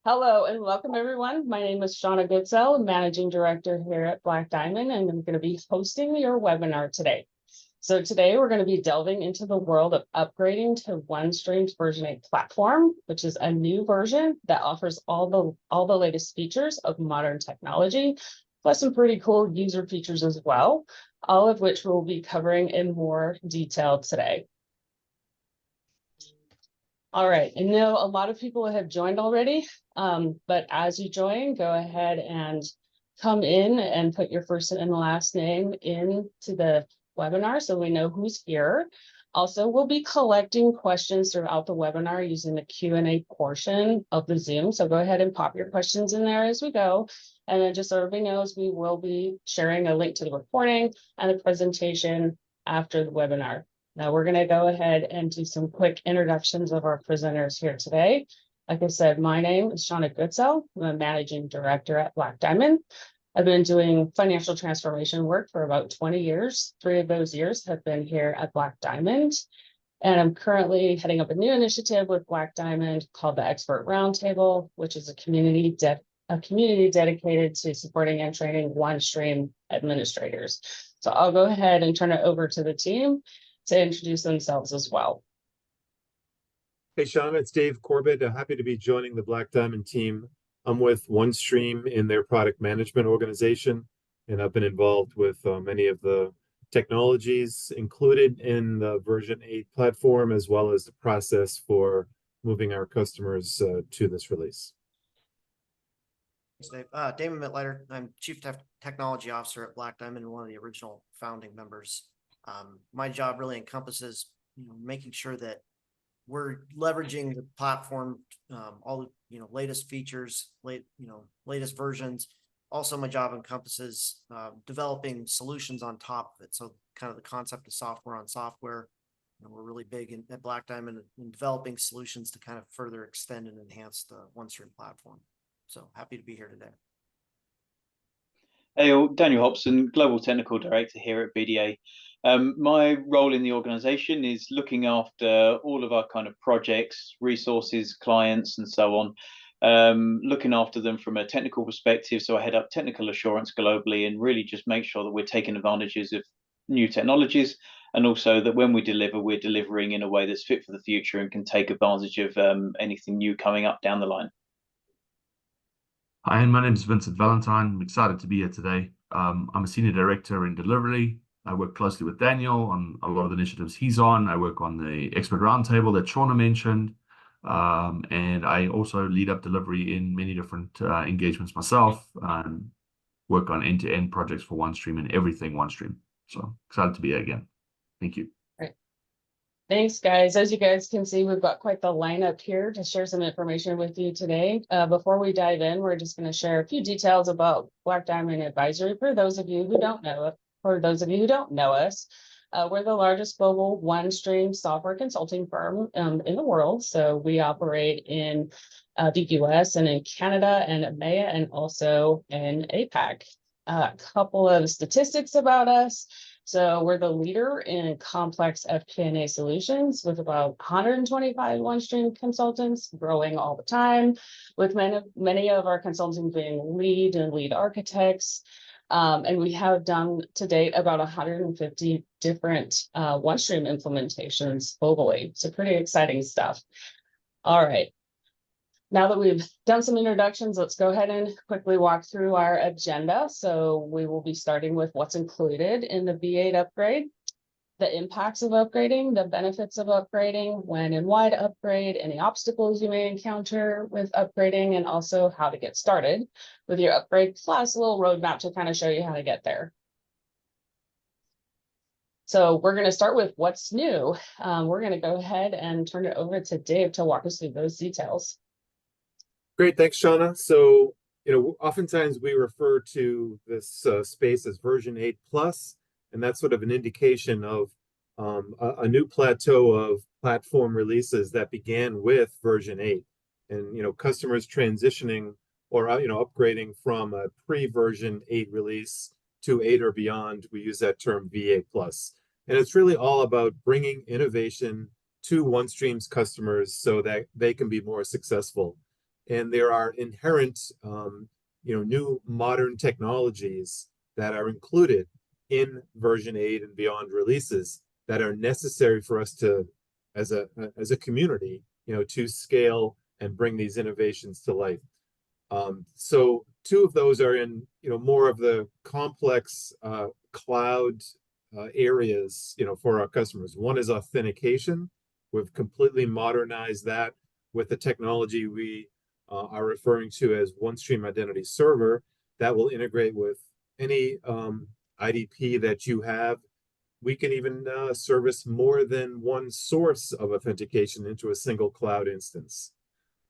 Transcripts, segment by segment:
Hello and welcome everyone. My name is Shauna Goodell, Managing Director here at Black Diamond, and I'm going to be hosting your webinar today. So today we're going to be delving into the world of upgrading to OneStream's version 8 platform, which is a new version that offers all the latest features of modern technology, plus some pretty cool user features as well, all of which we'll be covering in more detail today. All right, I know a lot of people have joined already, but as you join, go ahead and come in and put your first and last name into the webinar so we know who's here. Also, we'll be collecting questions throughout the webinar using the Q&A portion of the Zoom. So go ahead and pop your questions in there as we go. And then just so everybody knows, we will be sharing a link to the recording and the presentation after the webinar. Now we're going to go ahead and do some quick introductions of our presenters here today. Like I said, my name is Shauna Goodell. I'm a Managing Director at Black Diamond. I've been doing financial transformation work for about 20 years. 3 of those years have been here at Black Diamond. And I'm currently heading up a new initiative with Black Diamond called the Expert Roundtable, which is a community dedicated to supporting and training OneStream administrators. So I'll go ahead and turn it over to the team to introduce themselves as well. Hey, Shauna, it's Dave Corbett. Happy to be joining the Black Diamond team. I'm with OneStream in their product management organization, and I've been involved with many of the technologies included in the version 8 platform, as well as the process for moving our customers to this release. Thanks, Dave. Damon Mittleider. I'm Chief Technology Officer at Black Diamond and one of the original founding members. My job really encompasses, making sure that we're leveraging the platform, all the latest features, latest versions. Also, my job encompasses developing solutions on top of it. So, kind of the concept of software on software. We're really big at Black Diamond in developing solutions to kind of further extend and enhance the OneStream platform. So happy to be here today. Hey, Daniel Hopson, Global Technical Director here at BDA. My role in the organization is looking after all of our kind of projects, resources, clients, and so on, looking after them from a technical perspective. So I head up technical assurance globally and really just make sure that we're taking advantages of new technologies, and also that when we deliver, we're delivering in a way that's fit for the future and can take advantage of anything new coming up down the line. Hi, my name is Vincent Valentine. I'm excited to be here today. I'm a Senior Director in Delivery. I work closely with Daniel on a lot of the initiatives he's on. I work on the Expert Roundtable that Shauna mentioned. And I also lead up delivery in many different engagements myself, and work on end-to-end projects for OneStream and everything OneStream. So excited to be here again. Thank you. Thanks, guys. As you guys can see, we've got quite the lineup here to share some information with you today. Before we dive in, we're just going to share a few details about Black Diamond Advisory for those of you who don't know it. For those of you who don't know us, we're the largest global OneStream software consulting firm in the world. So we operate in the US and in Canada and EMEA and also in APAC. A couple of statistics about us. So we're the leader in complex FP&A solutions with about 125 OneStream consultants, growing all the time, with many of our consultants being lead architects. And we have done to date about 150 different OneStream implementations globally. So pretty exciting stuff. All right. Now that we've done some introductions, let's go ahead and quickly walk through our agenda. So we will be starting with what's included in the V8 upgrade, the impacts of upgrading, the benefits of upgrading, when and why to upgrade, any obstacles you may encounter with upgrading, and also how to get started with your upgrade, plus a little roadmap to kind of show you how to get there. So we're going to start with what's new. We're going to go ahead and turn it over to Dave to walk us through those details. Great, thanks, Shauna. So, oftentimes we refer to this space as version 8 plus, and that's sort of an indication of a new plateau of platform releases that began with version 8. And, customers transitioning or, upgrading from a pre-version 8 release to 8 or beyond, we use that term V8 plus. And it's really all about bringing innovation to OneStream's customers so that they can be more successful. and there are inherent, new modern technologies that are included in version 8 and beyond releases that are necessary for us to, as a community, to scale and bring these innovations to life. So two of those are in, more of the complex cloud areas, for our customers. One is authentication. We've completely modernized that with the technology we are referring to as OneStream Identity Server that will integrate with any IDP that you have. We can even service more than one source of authentication into a single cloud instance.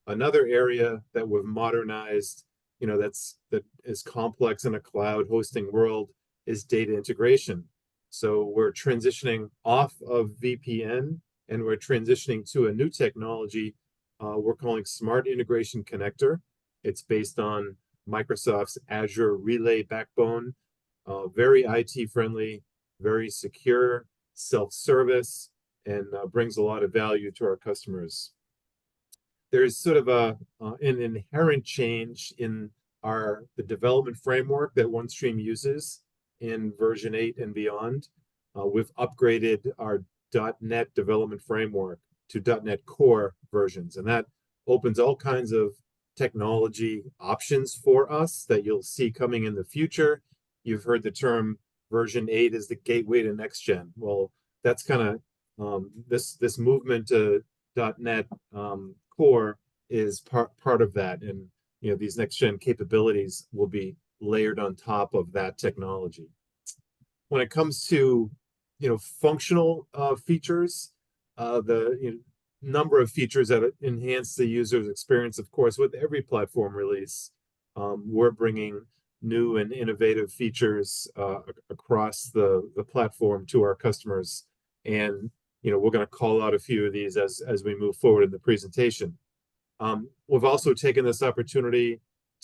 Another area that we've modernized, that is complex in a cloud hosting world, is data integration. So we're transitioning off of VPN and we're transitioning to a new technology we're calling Smart Integration Connector. It's based on Microsoft's Azure Relay backbone, very IT friendly, very secure, self-service, and brings a lot of value to our customers. There's sort of an inherent change in the development framework that OneStream uses in version 8 and beyond. We've upgraded our .NET development framework to .NET Core versions, and that opens all kinds of technology options for us that you'll see coming in the future. You've heard the term version 8 is the gateway to next gen. Well, that's kind of this movement to .NET Core is part of that, and these next gen capabilities will be layered on top of that technology. When it comes to functional features, the number of features that enhance the user's experience, of course, with every platform release, we're bringing new and innovative features across the platform to our customers, and we're going to call out a few of these as we move forward in the presentation. We've also taken this opportunity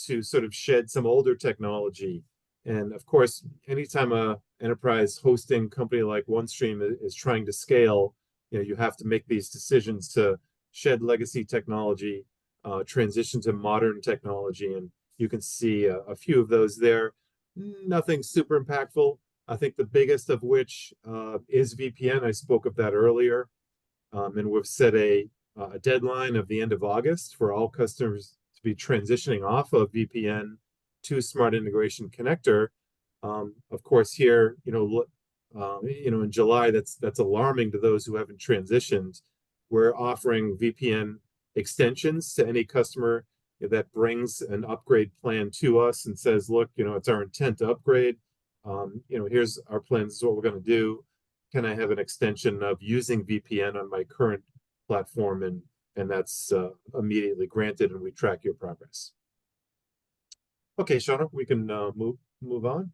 to sort of shed some older technology. And of course, anytime a enterprise hosting company like OneStream is trying to scale, you have to make these decisions to shed legacy technology, transition to modern technology. And you can see a few of those there. Nothing super impactful. I think the biggest of which is VPN. I spoke of that earlier. And we've set a deadline of the end of August for all customers to be transitioning off of VPN to Smart Integration Connector. Of course, here, in July, that's alarming to those who haven't transitioned. We're offering VPN extensions to any customer that brings an upgrade plan to us and says, look, it's our intent to upgrade. Here's our plan. This is what we're going to do. Can I have an extension of using VPN on my current platform? And that's immediately granted, and we track your progress. Okay, Shauna, we can move on.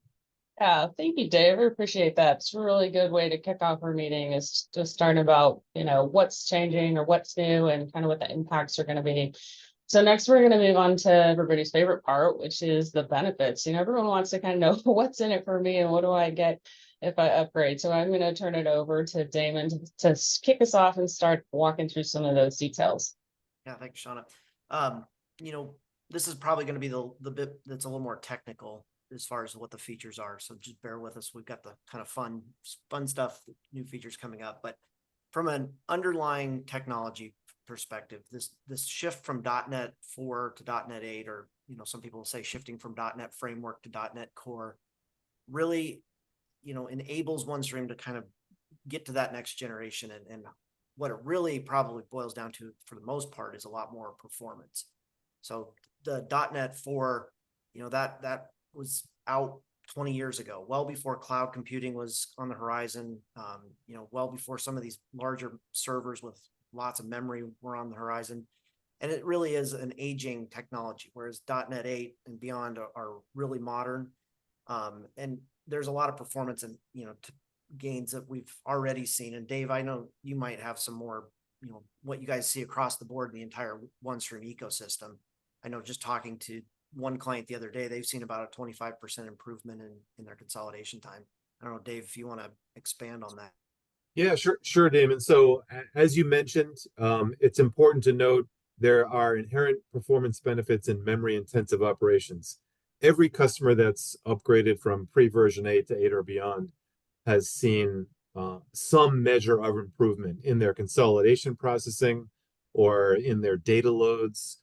Yeah, thank you, Dave. I appreciate that. It's a really good way to kick off our meeting, is just starting about, what's changing or what's new and kind of what the impacts are going to be. So next we're going to move on to everybody's favorite part, which is the benefits. Everyone wants to kind of know what's in it for me and what do I get if I upgrade. So I'm going to turn it over to Damon to kick us off and start walking through some of those details. Yeah, thanks, Shauna. This is probably going to be the bit that's a little more technical as far as what the features are. So just bear with us. We've got the kind of fun stuff, new features coming up. But from an underlying technology perspective, this shift from .NET 4 to .NET 8, or some people say shifting from .NET Framework to .NET Core, really enables OneStream to kind of get to that next generation. And what it really probably boils down to, for the most part, is a lot more performance. So the .NET 4, that was out 20 years ago, well before cloud computing was on the horizon, well before some of these larger servers with lots of memory were on the horizon. And it really is an aging technology, whereas .NET 8 and beyond are really modern. And there's a lot of performance and, gains that we've already seen. And Dave, I know you might have some more, what you guys see across the board in the entire OneStream ecosystem. I know just talking to one client the other day, they've seen about a 25% improvement in their consolidation time. I don't know, Dave, if you want to expand on that. Yeah, sure, Damon. So as you mentioned, it's important to note there are inherent performance benefits in memory-intensive operations. Every customer that's upgraded from pre-version 8 to 8 or beyond has seen some measure of improvement in their consolidation processing or in their data loads,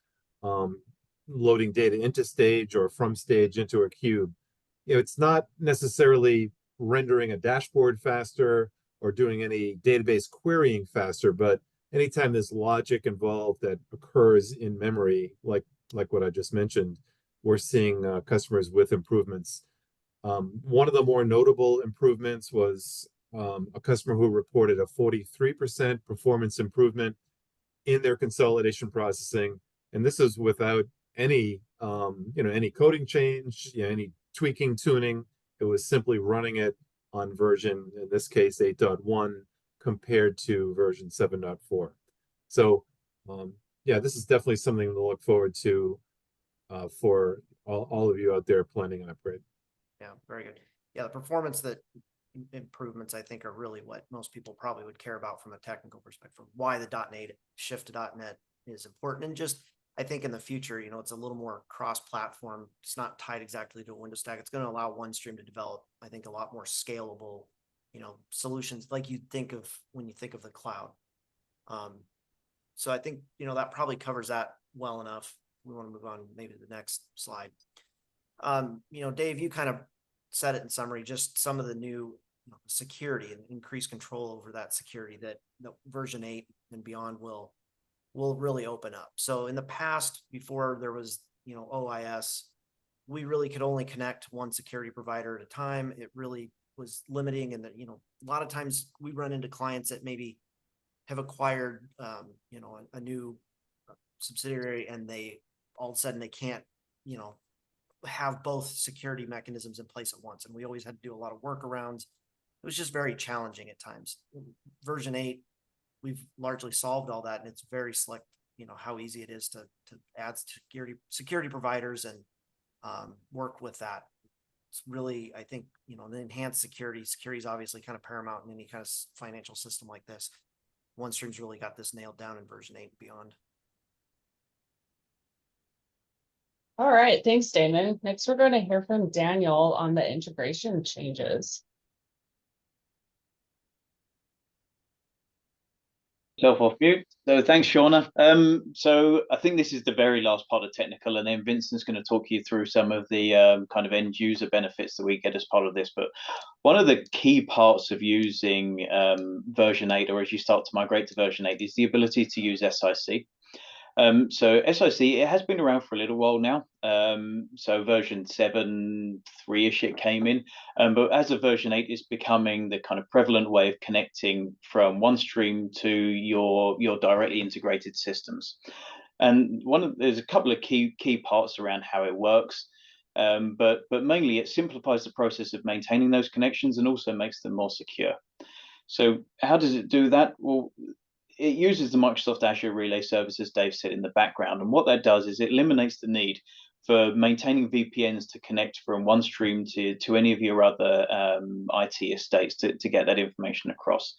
loading data into stage or from stage into a cube. It's not necessarily rendering a dashboard faster or doing any database querying faster, but anytime there's logic involved that occurs in memory, like what I just mentioned, we're seeing customers with improvements. One of the more notable improvements was a customer who reported a 43% performance improvement in their consolidation processing, and this is without any any coding change, any tweaking, tuning. It was simply running it on version, in this case 8.1, compared to version 7.4. So yeah, this is definitely something to look forward to for all of you out there planning an upgrade. Yeah, very good. Yeah, the performance improvements I think are really what most people probably would care about from a technical perspective. Why the .NET shift to .NET is important, and just I think in the future, it's a little more cross-platform. It's not tied exactly to a Windows stack. It's going to allow OneStream to develop, I think, a lot more scalable, solutions like you think of when you think of the cloud. So I think that probably covers that well enough. We want to move on maybe to the next slide. Dave, you kind of said it in summary, just some of the new security and increased control over that security that version 8 and beyond will really open up. So in the past, before there was OIS, we really could only connect one security provider at a time. It really was limiting, and that a lot of times we run into clients that maybe have acquired a new subsidiary, and they all of a sudden they can't have both security mechanisms in place at once, and we always had to do a lot of workarounds. It was just very challenging at times. Version 8, we've largely solved all that, and it's very slick how easy it is to add security providers and work with that. It's really, I think, the enhanced security is obviously kind of paramount in any kind of financial system like this. OneStream's really got this nailed down in version 8 and beyond. All right, thanks, Damon. Next, we're going to hear from Daniel on the integration changes. Self off mute. So thanks, Shauna. So I think this is the very last part of technical, and then Vincent's going to talk you through some of the kind of end user benefits that we get as part of this. But one of the key parts of using version 8, or as you start to migrate to version 8, is the ability to use SIC. So SIC, it has been around for a little while now. So version 7.3-ish it came in, but as of version 8, it's becoming the kind of prevalent way of connecting from OneStream to your directly integrated systems. And there's a couple of key parts around how it works, but mainly it simplifies the process of maintaining those connections and also makes them more secure. So how does it do that? Well, it uses the Microsoft Azure Relay Service, as Dave said, in the background. And what that does is it eliminates the need for maintaining VPNs to connect from OneStream to any of your other IT estates to get that information across.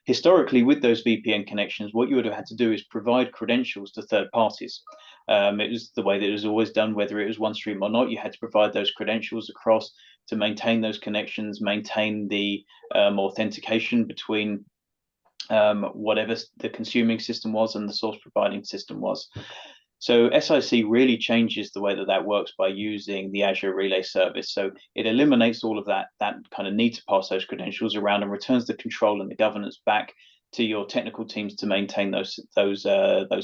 Historically, with those VPN connections, what you would have had to do is provide credentials to third parties. It was the way that it was always done, whether it was OneStream or not. You had to provide those credentials across to maintain those connections, maintain the authentication between whatever the consuming system was and the source providing system was. So SIC really changes the way that works by using the Azure Relay Service. So it eliminates all of that kind of need to pass those credentials around and returns the control and the governance back to your technical teams to maintain those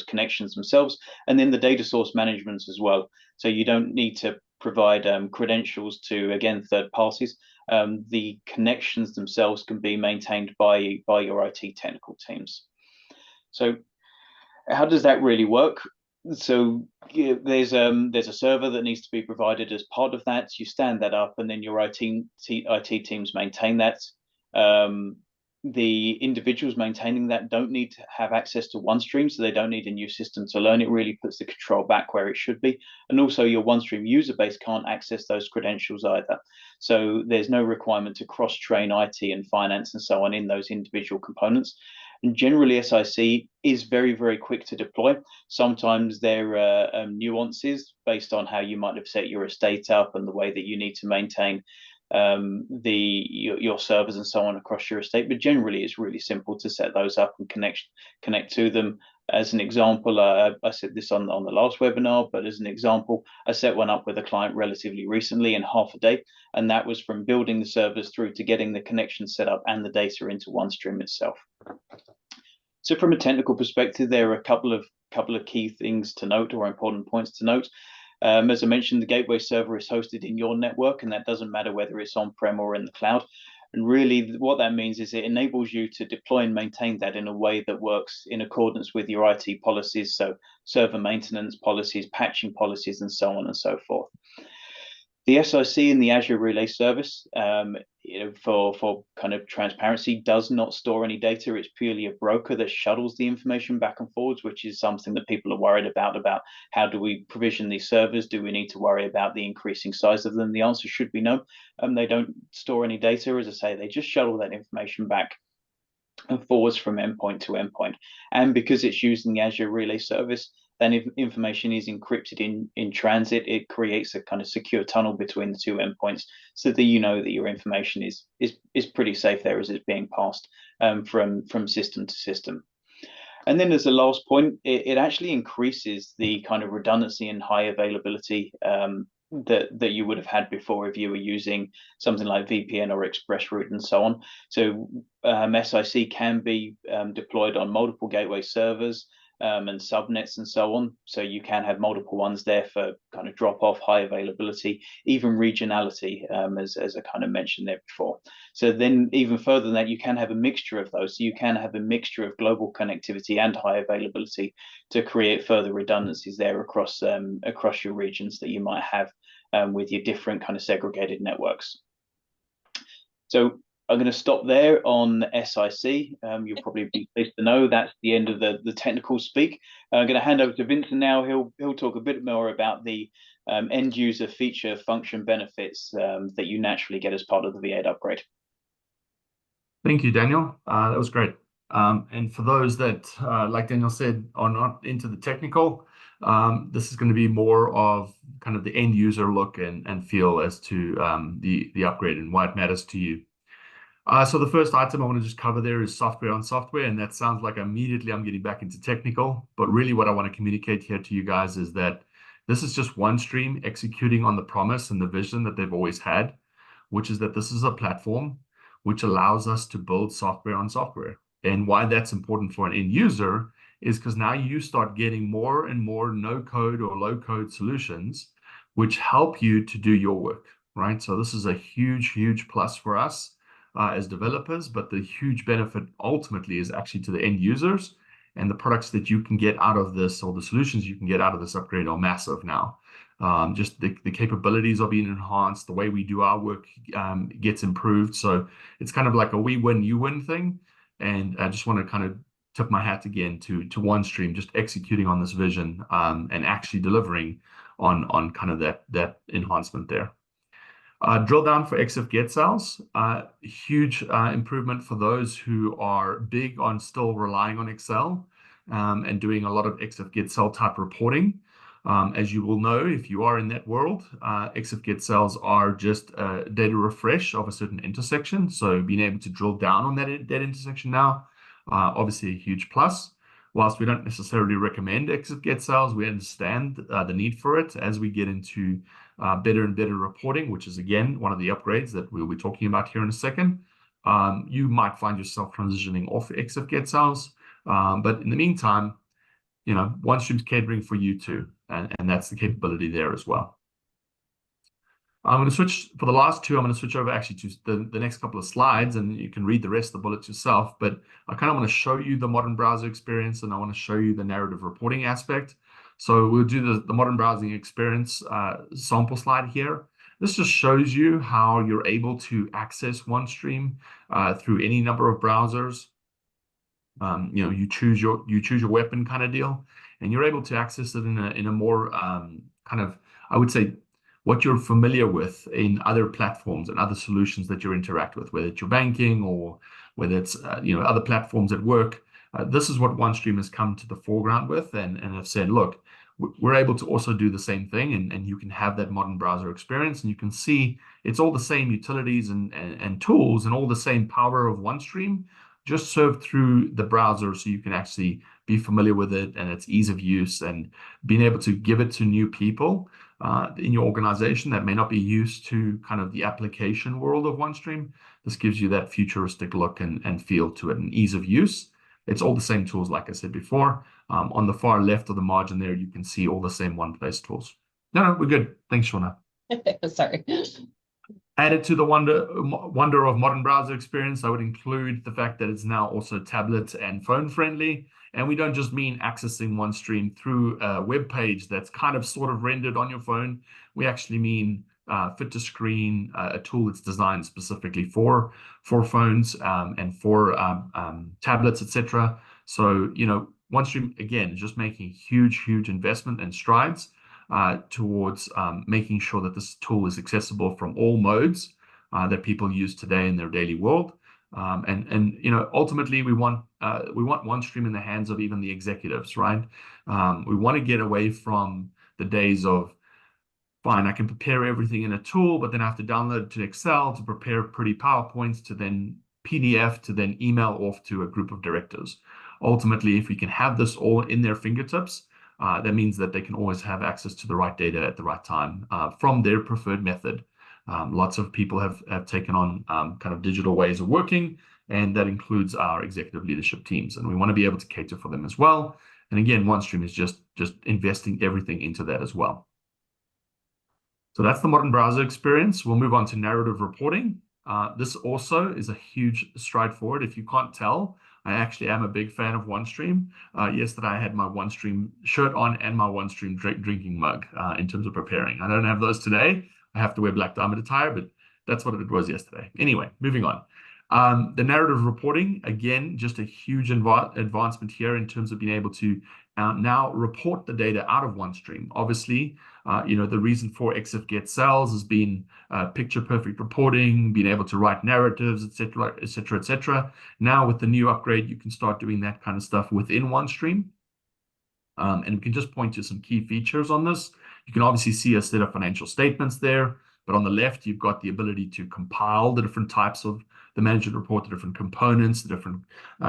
connections themselves, and then the data source management as well. So you don't need to provide credentials to, again, third parties. The connections themselves can be maintained by your IT technical teams. So how does that really work? So there's a server that needs to be provided as part of that. You stand that up, and then your IT teams maintain that. The individuals maintaining that don't need to have access to OneStream, so they don't need a new system to learn. It really puts the control back where it should be. And also your OneStream user base can't access those credentials either. So there's no requirement to cross-train IT and finance and so on in those individual components. And generally, SIC is very, very quick to deploy. Sometimes there are nuances based on how you might have set your estate up and the way that you need to maintain your servers and so on across your estate. But generally, it's really simple to set those up and connect to them. As an example, I said this on the last webinar, but as an example, I set one up with a client relatively recently in half a day, and that was from building the servers through to getting the connection set up and the data into OneStream itself. So from a technical perspective, there are a couple of key things to note, or important points to note. As I mentioned, the gateway server is hosted in your network, and that doesn't matter whether it's on-prem or in the cloud. And really what that means is it enables you to deploy and maintain that in a way that works in accordance with your IT policies, so server maintenance policies, patching policies, and so on and so forth. The SIC in the Azure Relay Service, for kind of transparency, does not store any data. It's purely a broker that shuttles the information back and forwards, which is something that people are worried about how do we provision these servers? Do we need to worry about the increasing size of them? The answer should be no. They don't store any data. As I say, they just shuttle that information back and forwards from endpoint to endpoint. And because it's using the Azure Relay Service, then if information is encrypted in transit, it creates a kind of secure tunnel between the two endpoints so that you know that your information is pretty safe there as it's being passed from system to system. And then as a last point, it actually increases the kind of redundancy and high availability that you would have had before if you were using something like VPN or ExpressRoute and so on. So SIC can be deployed on multiple gateway servers and subnets and so on. So you can have multiple ones there for kind of drop off, high availability, even regionality, as I kind of mentioned there before. So then even further than that, you can have a mixture of those. So you can have a mixture of global connectivity and high availability to create further redundancies there across your regions that you might have with your different kind of segregated networks. So I'm going to stop there on SIC. You'll probably be pleased to know that's the end of the technical speak. I'm going to hand over to Vincent now. He'll talk a bit more about the end user feature function benefits that you naturally get as part of the V8 upgrade. Thank you, Daniel. That was great. And for those that, like Daniel said, are not into the technical, this is going to be more of kind of the end user look and feel as to the upgrade and why it matters to you. So the first item I want to just cover there is software on software, and that sounds like immediately I'm getting back into technical, but really what I want to communicate here to you guys is that this is just OneStream executing on the promise and the vision that they've always had, which is that this is a platform which allows us to build software on software. And why that's important for an end user is because now you start getting more and more no-code or low-code solutions which help you to do your work, right? So this is a huge, huge plus for us as developers, but the huge benefit ultimately is actually to the end users, and the products that you can get out of this, or the solutions you can get out of this upgrade, are massive now. Just the capabilities are being enhanced, the way we do our work gets improved. So it's kind of like a we win, you win thing. And I just want to kind of tip my hat again to OneStream, just executing on this vision and actually delivering on kind of that enhancement there. Drill down for EXIF get cells, huge improvement for those who are big on still relying on Excel and doing a lot of EXIF get cell type reporting. As you will know, if you are in that world, EXIF get cells are just a data refresh of a certain intersection. So being able to drill down on that intersection now, obviously a huge plus. Whilst we don't necessarily recommend EXIF get cells, we understand the need for it as we get into better and better reporting, which is, again, one of the upgrades that we'll be talking about here in a second. You might find yourself transitioning off EXIF get cells, but in the meantime, you know, OneStream's catering for you too, and that's the capability there as well. I'm going to switch, for the last two, I'm going to switch over actually to the next couple of slides, and you can read the rest of the bullets yourself, but I kind of want to show you the modern browser experience, and I want to show you the narrative reporting aspect. So we'll do the modern browsing experience sample slide here. This just shows you how you're able to access OneStream through any number of browsers. You know, you choose your weapon kind of deal, and you're able to access it in a more kind of, I would say, what you're familiar with in other platforms and other solutions that you interact with, whether it's your banking or whether it's you know, other platforms at work. This is what OneStream has come to the foreground with and have said, look, we're able to also do the same thing, and you can have that modern browser experience, and you can see it's all the same utilities and tools and all the same power of OneStream, just served through the browser, so you can actually be familiar with it and its ease of use, and being able to give it to new people in your organization that may not be used to kind of the application world of OneStream. This gives you that futuristic look and feel to it and ease of use. It's all the same tools, like I said before. On the far left of the margin there, you can see all the same one-place tools. No, we're good. Thanks, Shauna. Sorry. Added to the wonder of modern browser experience, I would include the fact that it's now also tablet and phone friendly. And we don't just mean accessing OneStream through a web page that's kind of sort of rendered on your phone. We actually mean fit to screen, a tool that's designed specifically for phones and for tablets, etc. So, OneStream, again, is just making huge investment and strides towards making sure that this tool is accessible from all modes that people use today in their daily world. And ultimately, we want OneStream in the hands of even the executives, right? We want to get away from the days of, fine, I can prepare everything in a tool, but then I have to download it to Excel to prepare pretty PowerPoints to then PDF to then email off to a group of directors. Ultimately, if we can have this all in their fingertips, that means that they can always have access to the right data at the right time from their preferred method. Lots of people have taken on kind of digital ways of working, and that includes our executive leadership teams. And we want to be able to cater for them as well. And again, OneStream is just investing everything into that as well. So that's the modern browser experience. We'll move on to narrative reporting. This also is a huge stride forward. If you can't tell, I actually am a big fan of OneStream. Yesterday, I had my OneStream shirt on and my OneStream drinking mug in terms of preparing. I don't have those today. I have to wear Black Diamond attire, but that's what it was yesterday. Anyway, moving on. The narrative reporting, again, just a huge advancement here in terms of being able to now report the data out of OneStream. Obviously, the reason for exif get cells has been picture perfect reporting, being able to write narratives, etc., etc., etc. Now with the new upgrade, you can start doing that kind of stuff within OneStream. And we can just point to some key features on this. You can obviously see a set of financial statements there, but on the left, you've got the ability to compile the different types of the management report, the different components, the different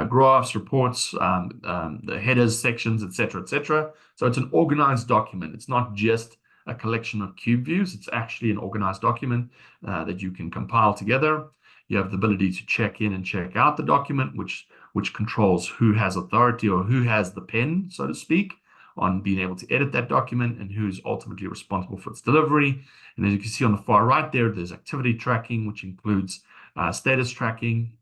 graphs, reports, the headers, sections, etc., etc. So it's an organized document. It's not just a collection of cube views. It's actually an organized document that you can compile together. You have the ability to check in and check out the document, which controls who has authority or who has the pen, so to speak, on being able to edit that document and who's ultimately responsible for its delivery. And as you can see on the far right there, there's activity tracking, which includes status tracking,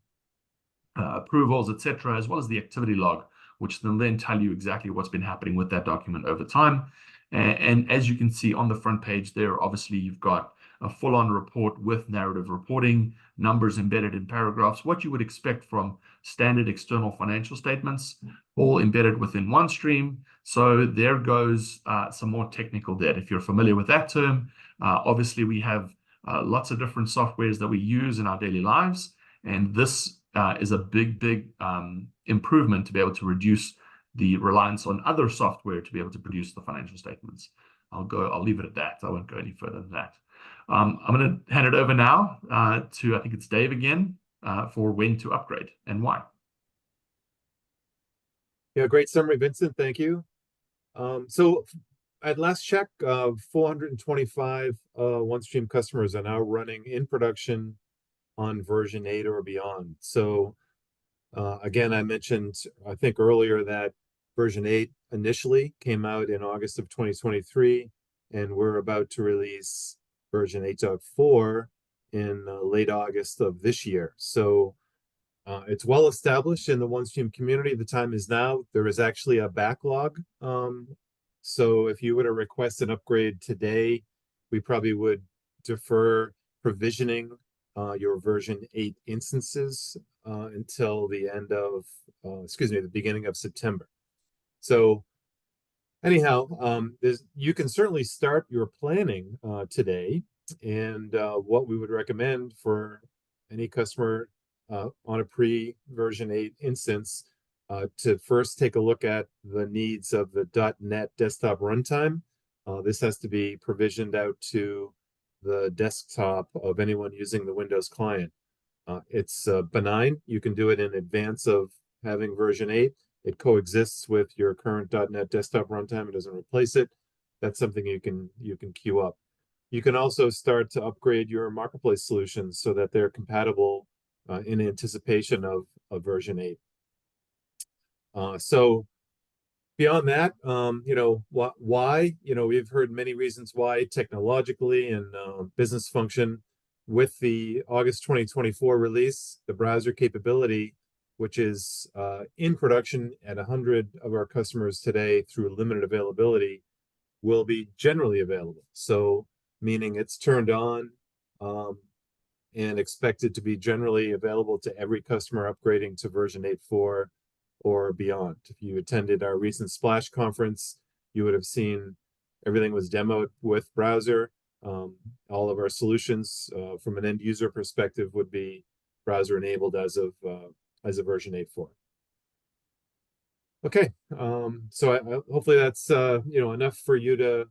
approvals, etc., as well as the activity log, which will then tell you exactly what's been happening with that document over time. And as you can see on the front page there, obviously you've got a full-on report with narrative reporting, numbers embedded in paragraphs, what you would expect from standard external financial statements, all embedded within OneStream. So there goes some more technical debt. If you're familiar with that term, obviously we have lots of different softwares that we use in our daily lives, and this is a big improvement to be able to reduce the reliance on other software to be able to produce the financial statements. I'll leave it at that. I won't go any further than that. I'm going to hand it over now to, I think it's Dave again, for when to upgrade and why. Yeah, great summary, Vincent. Thank you. So at last check, 425 OneStream customers are now running in production on version 8 or beyond. So again, I mentioned, I think earlier, that version 8 initially came out in August of 2023, and we're about to release version 8.4 in late August of this year. So it's well established in the OneStream community. The time is now. There is actually a backlog. So if you were to request an upgrade today, we probably would defer provisioning your version 8 instances until the end of, the beginning of September. So anyhow, you can certainly start your planning today. And what we would recommend for any customer on a pre-version 8 instance to first take a look at the needs of the .NET desktop runtime. This has to be provisioned out to the desktop of anyone using the Windows client. It's benign. You can do it in advance of having version 8. It coexists with your current .NET desktop runtime. It doesn't replace it. That's something you can queue up. You can also start to upgrade your marketplace solutions so that they're compatible in anticipation of version 8. So beyond that, why? We've heard many reasons why, technologically and business function. With the August 2024 release, the browser capability, which is in production at 100 of our customers today through limited availability, will be generally available. So meaning it's turned on and expected to be generally available to every customer upgrading to version 8.4 or beyond. If you attended our recent Splash conference, you would have seen everything was demoed with browser. All of our solutions from an end user perspective would be browser enabled as of version 8.4. Okay, so hopefully that's enough for you to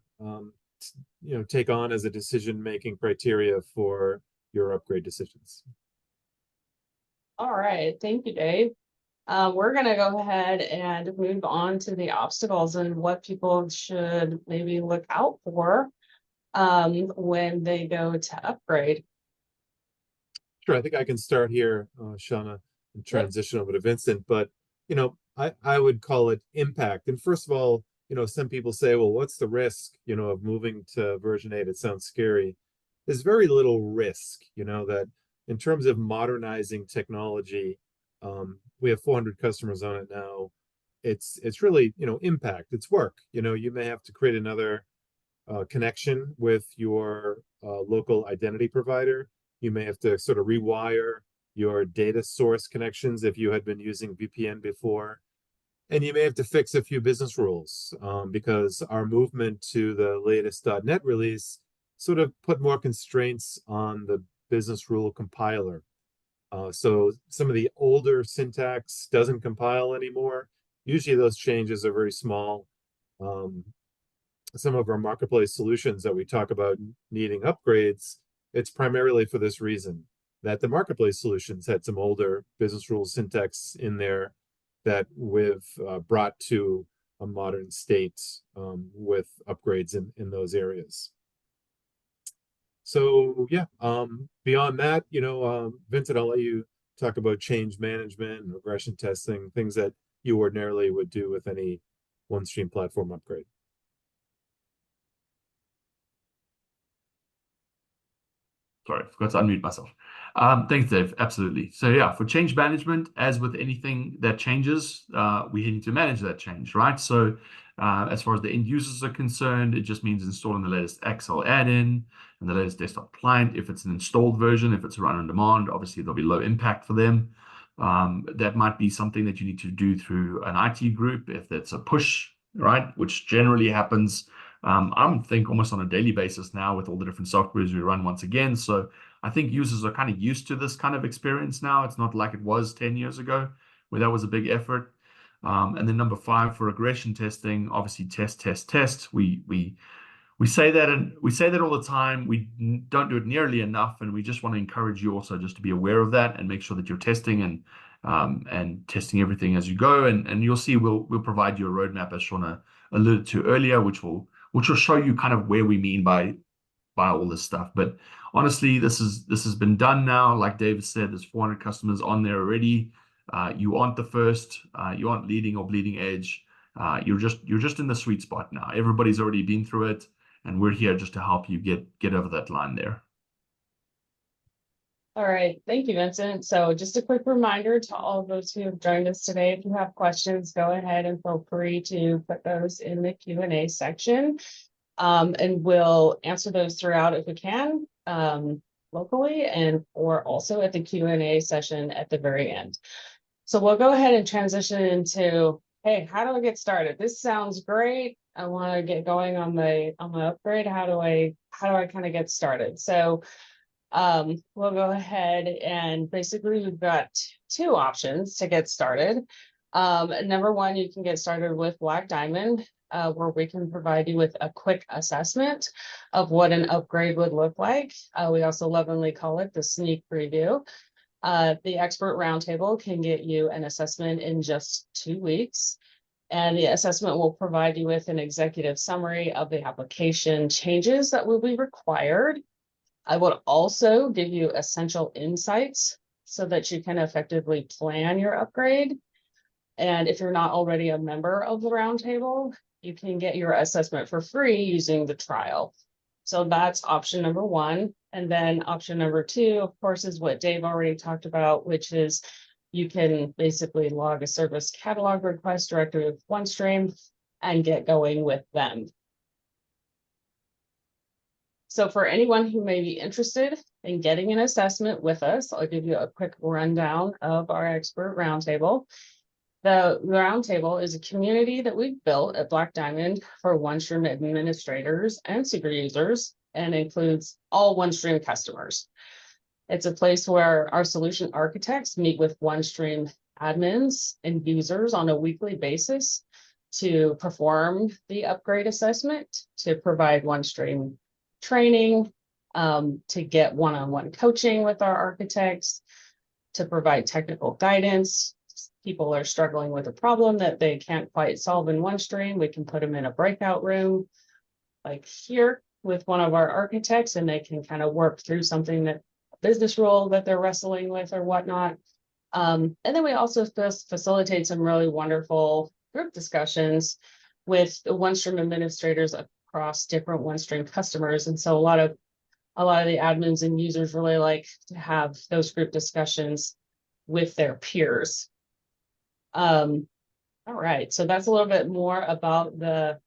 take on as a decision-making criteria for your upgrade decisions. All right, thank you, Dave. We're going to go ahead and move on to the obstacles and what people should maybe look out for when they go to upgrade. Sure, I think I can start here, Shauna, and transition over to Vincent. But I would call it impact. And first of all, some people say, well, what's the risk, of moving to version 8? It sounds scary. There's very little risk, that in terms of modernizing technology, we have 400 customers on it now. It's really, impact. It's work. You may have to create another connection with your local identity provider. You may have to sort of rewire your data source connections if you had been using VPN before. And you may have to fix a few business rules because our movement to the latest .NET release sort of put more constraints on the business rule compiler. So some of the older syntax doesn't compile anymore. Usually those changes are very small. Some of our marketplace solutions that we talk about needing upgrades, it's primarily for this reason, that the marketplace solutions had some older business rules syntax in there that we've brought to a modern state with upgrades in those areas. So yeah, beyond that, Vincent, I'll let you talk about change management and regression testing, things that you ordinarily would do with any OneStream platform upgrade. Sorry, I forgot to unmute myself. Thanks, Dave. Absolutely. So yeah, for change management, as with anything that changes, we need to manage that change, right? So as far as the end users are concerned, it just means installing the latest Excel add-in and the latest desktop client. If it's an installed version, if it's a run on demand, obviously there'll be low impact for them. That might be something that you need to do through an IT group if it's a push, right? Which generally happens I think almost on a daily basis now with all the different softwares we run once again. So I think users are kind of used to this kind of experience now. It's not like it was 10 years ago where that was a big effort. And then number 5 for regression testing, obviously test. We say that and we say that all the time. We don't do it nearly enough, and we just want to encourage you also just to be aware of that and make sure that you're testing and testing everything as you go. And you'll see we'll provide you a roadmap, as Shauna alluded to earlier, which will show you kind of where we mean by all this stuff. But honestly, this has been done now. Like David said, there's 400 customers on there already. You aren't the first. You aren't leading or bleeding edge. You're just in the sweet spot now. Everybody's already been through it, and we're here just to help you get over that line there. All right, thank you, Vincent. So just a quick reminder to all of those who have joined us today, if you have questions, go ahead and feel free to put those in the Q&A section, and we'll answer those throughout if we can, locally, or also at the Q&A session at the very end. So we'll go ahead and transition into, hey, how do I get started? This sounds great. I want to get going on my upgrade. How do I kind of get started? So we'll go ahead and basically we've got 2 options to get started. Number one, you can get started with Black Diamond, where we can provide you with a quick assessment of what an upgrade would look like. We also lovingly call it the sneak preview. The expert roundtable can get you an assessment in just 2 weeks. And the assessment will provide you with an executive summary of the application changes that will be required. I would also give you essential insights so that you can effectively plan your upgrade. And if you're not already a member of the roundtable, you can get your assessment for free using the trial. So that's option number one. And then option number two, of course, is what Dave already talked about, which is you can basically log a service catalog request directly with OneStream and get going with them. So for anyone who may be interested in getting an assessment with us, I'll give you a quick rundown of our expert roundtable. The roundtable is a community that we've built at Black Diamond for OneStream administrators and super users, and includes all OneStream customers. It's a place where our solution architects meet with OneStream admins and users on a weekly basis to perform the upgrade assessment, to provide OneStream training, to get one-on-one coaching with our architects, to provide technical guidance. People are struggling with a problem that they can't quite solve in OneStream. We can put them in a breakout room like here with one of our architects, and they can kind of work through something that business role that they're wrestling with or whatnot. And then we also facilitate some really wonderful group discussions with the OneStream administrators across different OneStream customers. And so a lot of the admins and users really like to have those group discussions with their peers. All right, so that's a little bit more about the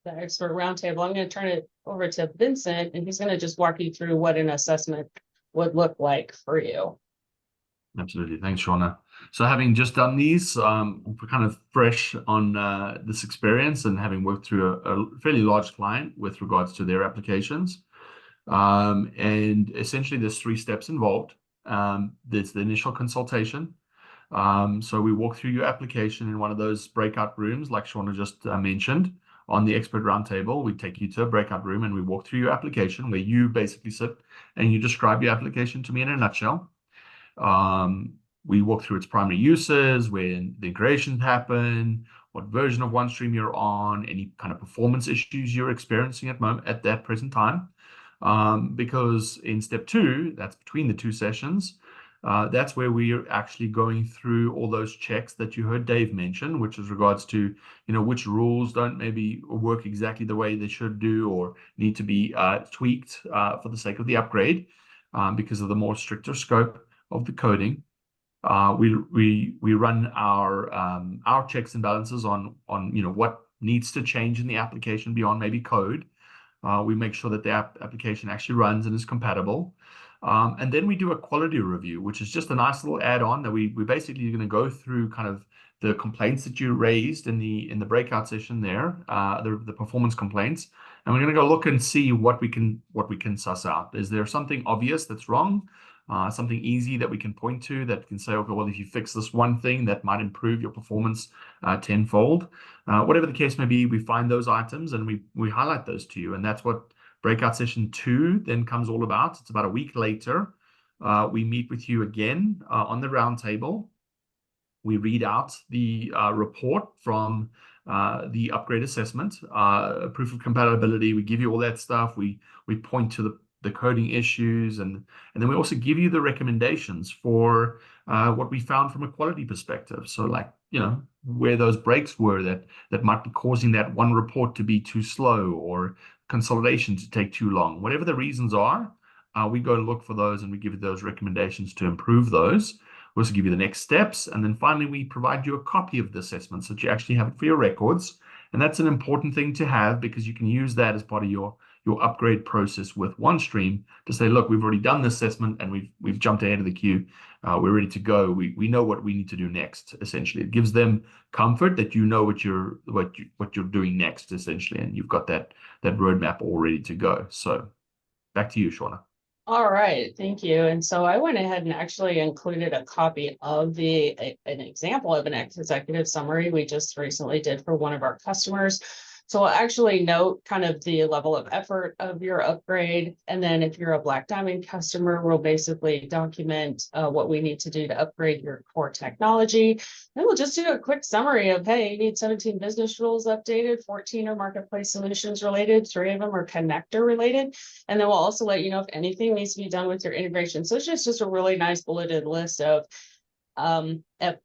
expert roundtable. I'm going to turn it over to Vincent, and he's going to just walk you through what an assessment would look like for you. Absolutely. Thanks, Shauna. So having just done these, we're kind of fresh on this experience and having worked through a fairly large client with regards to their applications. And essentially there's 3 steps involved. There's the initial consultation. So we walk through your application in one of those breakout rooms, like Shauna just mentioned. On the expert roundtable, we take you to a breakout room and we walk through your application, where you basically sit and you describe your application to me in a nutshell. We walk through its primary uses, when the integrations happen, what version of OneStream you're on, any kind of performance issues you're experiencing at that present time. Because in step 2, that's between the 2 sessions, that's where we are actually going through all those checks that you heard Dave mention, which is regards to, which rules don't maybe work exactly the way they should do, or need to be tweaked for the sake of the upgrade, because of the more stricter scope of the coding. We run our checks and balances on what needs to change in the application beyond maybe code. We make sure that the application actually runs and is compatible. And then we do a quality review, which is just a nice little add-on that we basically are going to go through kind of the complaints that you raised in the breakout session there, the performance complaints, and we're going to go look and see what we can suss out. Is there something obvious that's wrong? Something easy that we can point to that can say, okay, well, if you fix this one thing, that might improve your performance tenfold. Whatever the case may be, we find those items and we highlight those to you, and that's what breakout session 2 then comes all about. It's about a week later. We meet with you again on the roundtable. We read out the report from the upgrade assessment, proof of compatibility. We give you all that stuff. We point to the coding issues, and then we also give you the recommendations for what we found from a quality perspective. So like, where those breaks were that might be causing that one report to be too slow, or consolidation to take too long. Whatever the reasons are, we go look for those and we give you those recommendations to improve those. We also give you the next steps, and then finally we provide you a copy of the assessment so that you actually have it for your records. And that's an important thing to have, because you can use that as part of your upgrade process with OneStream to say, look, we've already done the assessment and we've jumped ahead of the queue. We're ready to go. We know what we need to do next. Essentially, it gives them comfort that you know what you're doing next, essentially, and you've got that roadmap all ready to go. So back to you, Shauna. All right, thank you. And so I went ahead and actually included a copy of an example of an executive summary we just recently did for one of our customers. So I'll actually note kind of the level of effort of your upgrade. And then if you're a Black Diamond customer, we'll basically document what we need to do to upgrade your core technology. Then we'll just do a quick summary of, hey, you need 17 business rules updated, 14 are marketplace solutions related, 3 of them are connector related. And then we'll also let you know if anything needs to be done with your integration. So it's just a really nice bulleted list of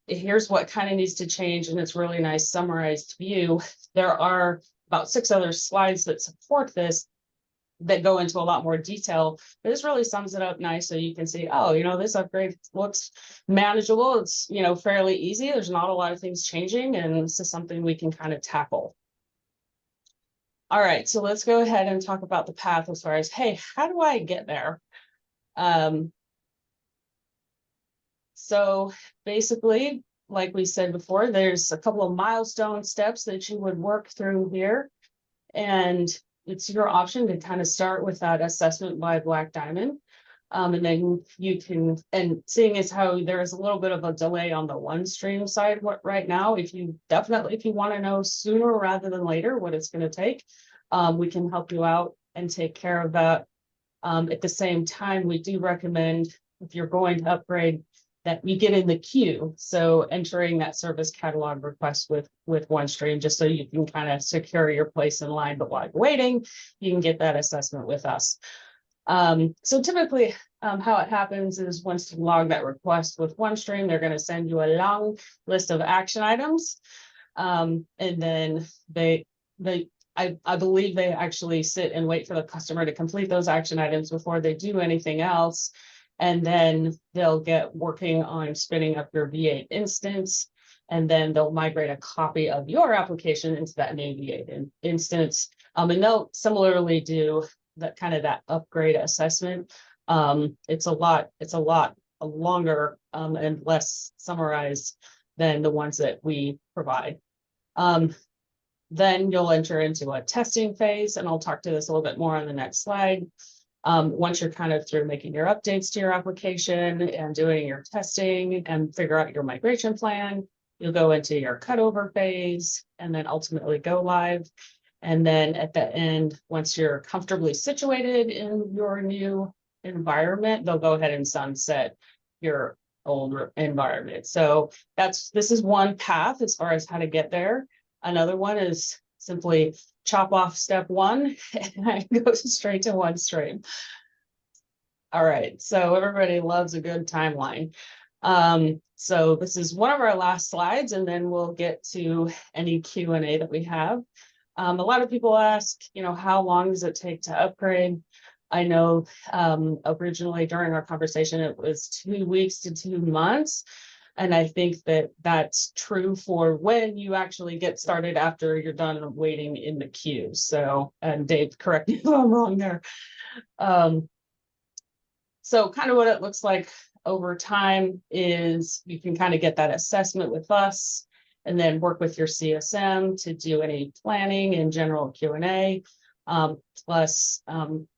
here's what kind of needs to change, and it's really nice summarized view. There are about 6 other slides that support this that go into a lot more detail, but this really sums it up nice so you can see, oh, this upgrade looks manageable. It's, fairly easy. There's not a lot of things changing, and this is something we can kind of tackle. All right, so let's go ahead and talk about the path as far as, hey, how do I get there? So basically, like we said before, there's a couple of milestone steps that you would work through here. And it's your option to kind of start with that assessment by Black Diamond. And then you can, and seeing as how there is a little bit of a delay on the OneStream side right now, if you want to know sooner rather than later what it's going to take, we can help you out and take care of that. At the same time, we do recommend, if you're going to upgrade, that you get in the queue. So entering that service catalog request with OneStream, just so you can kind of secure your place in line. But while you're waiting, you can get that assessment with us. So typically how it happens is once you log that request with OneStream, they're going to send you a long list of action items. And then I believe they actually sit and wait for the customer to complete those action items before they do anything else. And then they'll get working on spinning up your V8 instance, and then they'll migrate a copy of your application into that new V8 instance. And they'll similarly do that upgrade assessment. It's a lot longer and less summarized than the ones that we provide. Then you'll enter into a testing phase, and I'll talk to this a little bit more on the next slide. Once you're kind of through making your updates to your application and doing your testing and figure out your migration plan, you'll go into your cutover phase and then ultimately go live. And then at the end, once you're comfortably situated in your new environment, they'll go ahead and sunset your old environment. So this is one path as far as how to get there. Another one is simply chop off step 1 and go straight to OneStream. All right, so everybody loves a good timeline. So this is one of our last slides, and then we'll get to any Q&A that we have. A lot of people ask, how long does it take to upgrade? I know originally during our conversation, it was 2 weeks to 2 months. And I think that that's true for when you actually get started after you're done waiting in the queue. So, and Dave, correct me if I'm wrong there. So kind of what it looks like over time is you can kind of get that assessment with us and then work with your CSM to do any planning and general Q&A, plus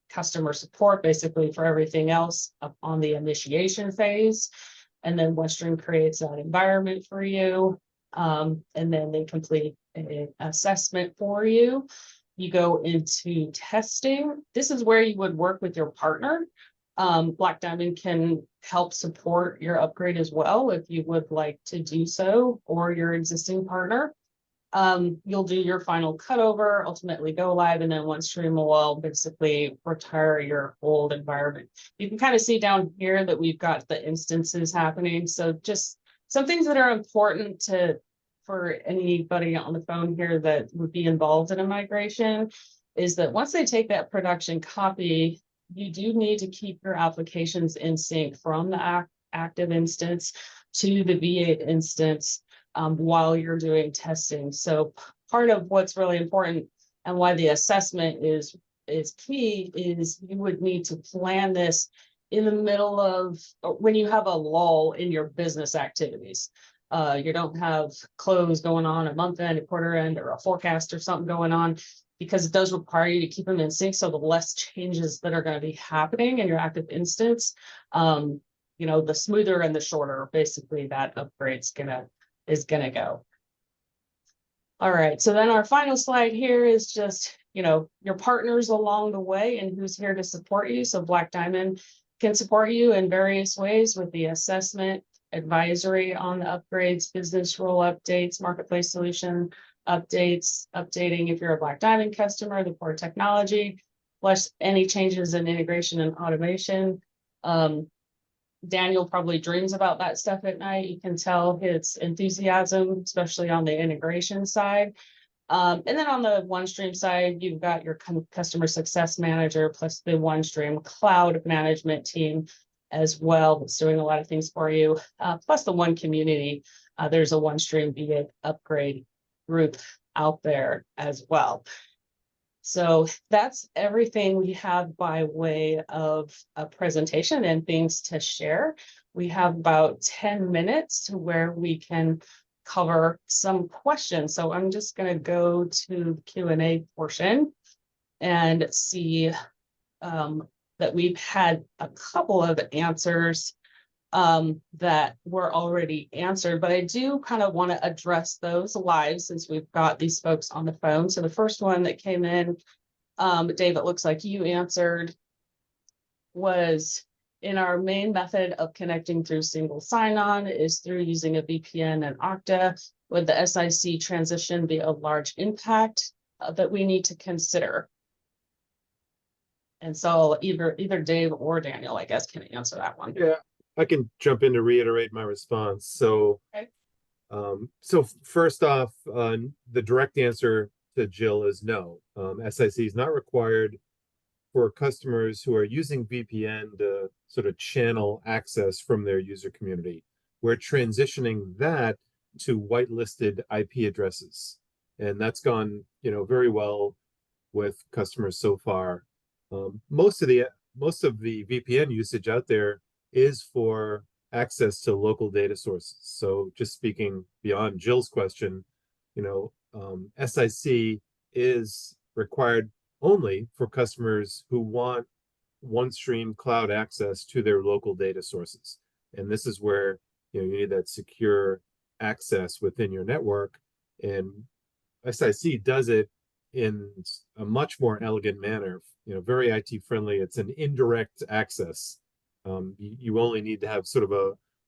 customer support basically for everything else on the initiation phase. And then OneStream creates that environment for you. And then they complete an assessment for you. You go into testing. This is where you would work with your partner. Black Diamond can help support your upgrade as well if you would like to do so, or your existing partner. You'll do your final cutover, ultimately go live, and then OneStream will basically retire your old environment. You can kind of see down here that we've got the instances happening. So just some things that are important for anybody on the phone here that would be involved in a migration is that once they take that production copy, you do need to keep your applications in sync from the active instance to the V8 instance while you're doing testing. So part of what's really important and why the assessment is key is you would need to plan this in the middle of when you have a lull in your business activities. You don't have close going on, a month end, a quarter end, or a forecast or something going on. because it does require you to keep them in sync. So the less changes that are going to be happening in your active instance, you know, the smoother and the shorter basically that upgrade's is gonna go. All right, so then our final slide here is just, you know, your partners along the way and who's here to support you. So Black Diamond can support you in various ways with the assessment, advisory on the upgrades, business rule updates, marketplace solution updates, updating if you're a Black Diamond customer, the core technology, plus any changes in integration and automation. Daniel probably dreams about that stuff at night. You can tell his enthusiasm, especially on the integration side. And then on the OneStream side, you've got your customer success manager plus the OneStream cloud management team as well. That's doing a lot of things for you. Plus the One Community. There's a OneStream VA upgrade group out there as well. So that's everything we have by way of a presentation and things to share. We have about 10 minutes to where we can cover some questions. So I'm just going to go to the Q&A portion and see that we've had a couple of answers that were already answered, but I do kind of want to address those live since we've got these folks on the phone. So the first one that came in, Dave, it looks like you answered, was in our main method of connecting through single sign-on is through using a VPN and Okta. Would the SIC transition be a large impact that we need to consider? And so either Dave or Daniel, I guess, can answer that one. Yeah, I can jump in to reiterate my response. So, okay. So first off, the direct answer to Jill is no. SIC is not required for customers who are using VPN to sort of channel access from their user community. We're transitioning that to whitelisted IP addresses, and that's gone, you know, very well with customers so far. Most of the VPN usage out there is for access to local data sources. So just speaking beyond Jill's question, you know, SIC is required only for customers who want OneStream cloud access to their local data sources. And this is where, you know, you need that secure access within your network. And SIC does it in a much more elegant manner, you know, very IT friendly. It's an indirect access. You only need to have sort of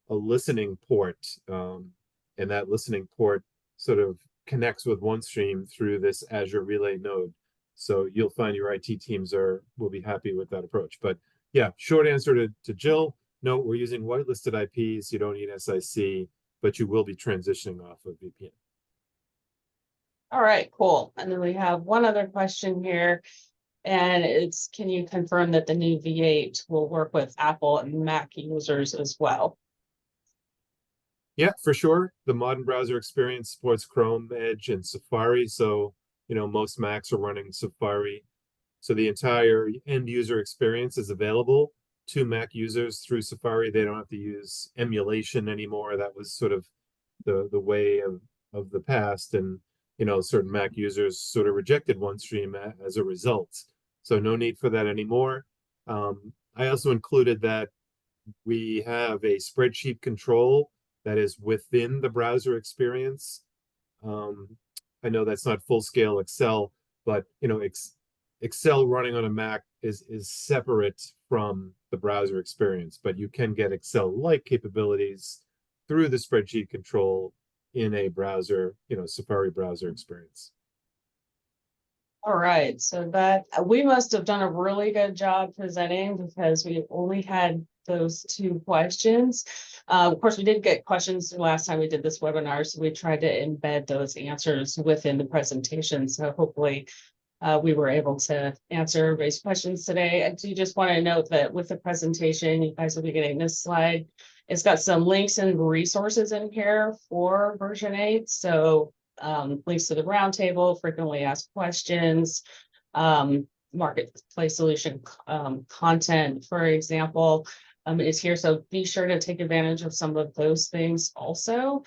a listening port, and that listening port sort of connects with OneStream through this Azure Relay node. So you'll find your IT teams will be happy with that approach. But yeah, short answer to Jill, no, we're using whitelisted IPs. You don't need SIC, but you will be transitioning off of VPN. All right, cool. And then we have one other question here. And it's, can you confirm that the new V8 will work with Apple and Mac users as well? Yeah, for sure. The modern browser experience supports Chrome, Edge, and Safari. So, you know, most Macs are running Safari. So the entire end user experience is available to Mac users through Safari. They don't have to use emulation anymore. That was sort of the way of the past. And, you know, certain Mac users sort of rejected OneStream as a result. So no need for that anymore. I also included that we have a spreadsheet control that is within the browser experience. I know that's not full-scale Excel, but, you know, Excel running on a Mac is separate from the browser experience, but you can get Excel-like capabilities through the spreadsheet control in a browser, you know, Safari browser experience. All right, so that we must have done a really good job presenting because we only had those two questions. Of course, we did get questions the last time we did this webinar, so we tried to embed those answers within the presentation. So hopefully we were able to answer everybody's questions today. I do just want to note that with the presentation, you guys will be getting this slide. It's got some links and resources in here for version 8. So links to the roundtable, frequently asked questions, marketplace solution content, for example, is here. So be sure to take advantage of some of those things also.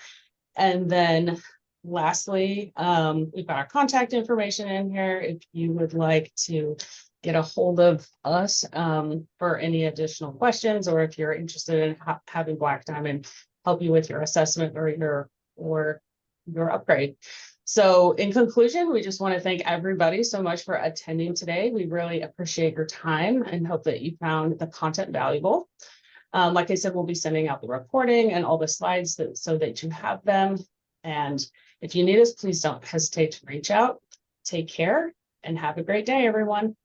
And then lastly, we've got our contact information in here. If you would like to get a hold of us for any additional questions, or if you're interested in having Black Diamond help you with your assessment or your upgrade. So in conclusion, we just want to thank everybody so much for attending today. We really appreciate your time and hope that you found the content valuable. Like I said, we'll be sending out the recording and all the slides so that you have them. And if you need us, please don't hesitate to reach out. Take care and have a great day, everyone.